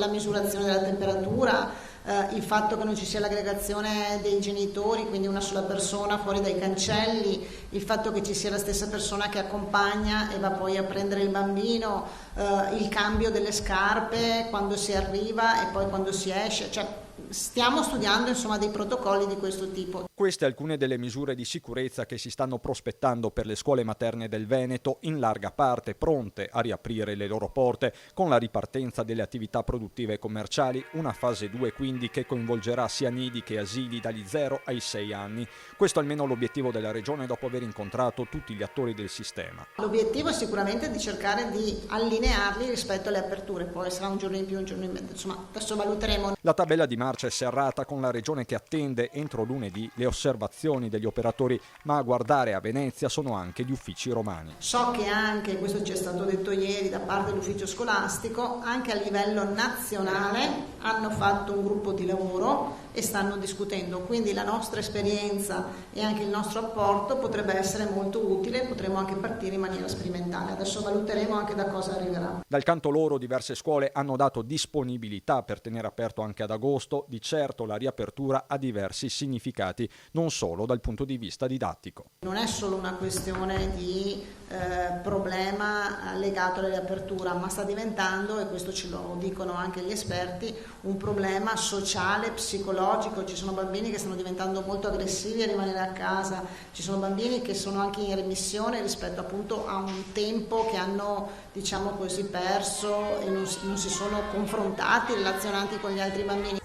La misurazione della temperatura, il fatto che non ci sia l'aggregazione dei genitori, quindi una sola persona fuori dai cancelli, il fatto che ci sia la stessa persona che accompagna e va poi a prendere il bambino, il cambio delle scarpe quando si arriva e poi quando si esce, cioè stiamo studiando insomma dei protocolli di questo tipo. Queste alcune delle misure di sicurezza che si stanno prospettando per le scuole materne del Veneto, in larga parte pronte a riaprire le loro porte con la ripartenza delle attività produttive e commerciali, una fase 2 quindi che coinvolgerà sia nidi che asili dagli 0 ai 6 anni. Questo almeno l'obiettivo della Regione dopo aver incontrato tutti gli attori del sistema. L'obiettivo è sicuramente di cercare di allinearli rispetto alle aperture, poi sarà un giorno in più, un giorno in meno, insomma adesso valuteremo. La tabella di marcia è serrata con la Regione che attende entro lunedì le osservazioni degli operatori, ma a guardare a Venezia sono anche gli uffici romani. So che anche, questo ci è stato detto ieri da parte dell'ufficio scolastico, anche a livello nazionale hanno fatto un gruppo di lavoro e stanno discutendo, quindi la nostra esperienza e anche il nostro apporto potrebbe essere molto utile, potremo anche partire in maniera sperimentale. Adesso valuteremo anche da cosa arriverà. Dal canto loro diverse scuole hanno dato disponibilità per tenere aperto anche ad agosto, di certo la riapertura ha diversi significati, non solo dal punto di vista didattico. Non è solo una questione di problema legato alla riapertura, ma sta diventando, e questo ce lo dicono anche gli esperti, un problema sociale, psicologico. Ci sono bambini che stanno diventando molto aggressivi a rimanere a casa, ci sono bambini che sono anche in remissione rispetto appunto a un tempo che hanno, diciamo così, perso e non si sono confrontati, relazionati con gli altri bambini.